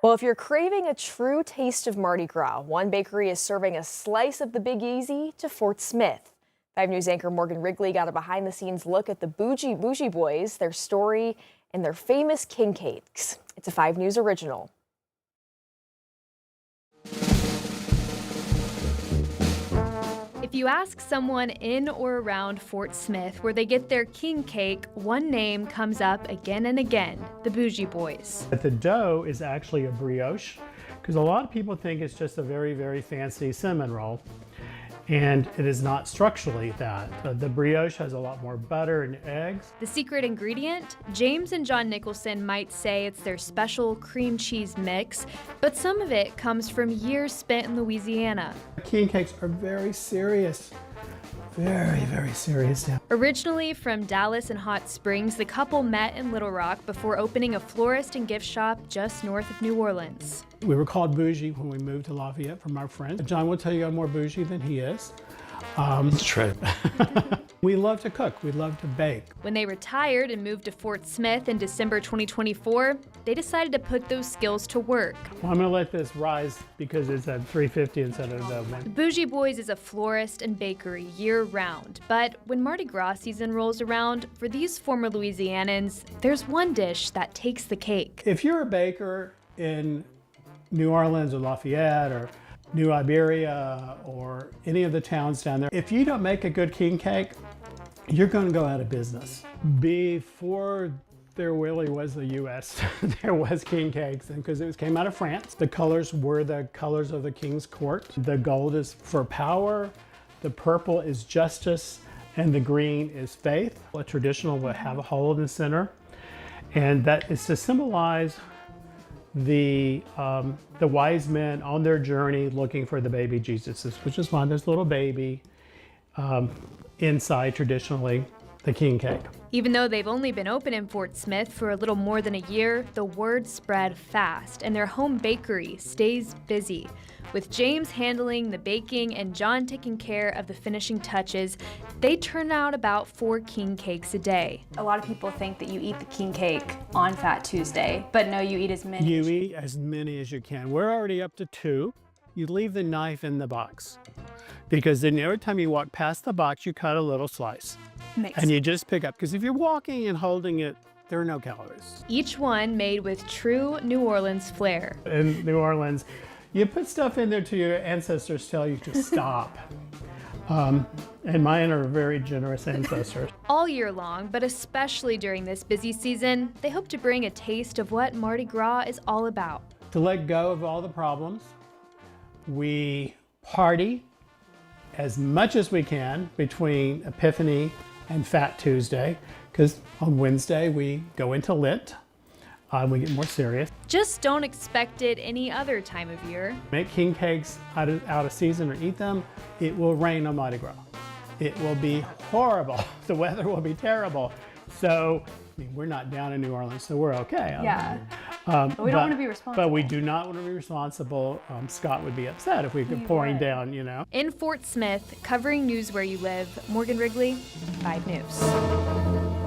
Well, if you're craving a true taste of Mardi Gras, one bakery is serving a slice of the Big Easy to Fort Smith. 5 News anchor Morgan Wrigley got a behind-the-scenes look at the Bougie Boys, their story, and their famous king cakes. It's a 5 News original. If you ask someone in or around Fort Smith where they get their king cake, one name comes up again and again: the Bougie Boys. But the dough is actually a brioche, because a lot of people think it's just a very, very fancy cinnamon roll, and it is not structurally that. The brioche has a lot more butter and eggs. The secret ingredient? James and Jon Nicholson might say it's their special cream cheese mix, but some of it comes from years spent in Louisiana. King cakes are very serious. Very, very serious now. Originally from Dallas and Hot Springs, the couple met in Little Rock before opening a florist and gift shop just north of New Orleans. We were called Bougie when we moved to Lafayette from our friends. John will tell you I'm more bougie than he is. It's true. We love to cook. We love to bake. When they retired and moved to Fort Smith in December 2024, they decided to put those skills to work. Well, I'm going to let this rise because it's at 350 instead of the one. Bougie Boys is a florist and bakery year-round, but when Mardi Gras season rolls around, for these former Louisianans, there's one dish that takes the cake. If you're a baker in New Orleans or Lafayette or New Iberia or any of the towns down there, if you don't make a good king cake, you're going to go out of business. Before there really was the U.S., there was king cakes, and because it came out of France. The colors were the colors of the king's court. The gold is for power, the purple is justice, and the green is faith. A traditional will have a hole in the center, and that is to symbolize the wise men on their journey looking for the baby Jesus, which is why this little baby inside traditionally the king cake. Even though they've only been open in Fort Smith for a little more than a year, the word spread fast and their home bakery stays busy. With James handling the baking and Jon taking care of the finishing touches, they turn out about 4 king cakes a day. A lot of people think that you eat the king cake on Fat Tuesday, but no, you eat as many. You eat as many as you can. We're already up to 2. You leave the knife in the box, because then every time you walk past the box, you cut a little slice. And you just pick up, because if you're walking and holding it, there are no calories. Each one made with true New Orleans flair. In New Orleans, you put stuff in there till your ancestors tell you to stop. And mine are very generous ancestors. All year long, but especially during this busy season, they hope to bring a taste of what Mardi Gras is all about. To let go of all the problems, we party as much as we can between Epiphany and Fat Tuesday, because on Wednesday we go into Lent. We get more serious. Just don't expect it any other time of year. Make king cakes out of season or eat them. It will rain on Mardi Gras. It will be horrible. The weather will be terrible. So, I mean, we're not down in New Orleans, so we're okay. Yeah. But we don't want to be responsible. But we do not want to be responsible. Scott would be upset if we could pouring down, you know. In Fort Smith, covering news where you live, Morgan Wrigley, 5 News.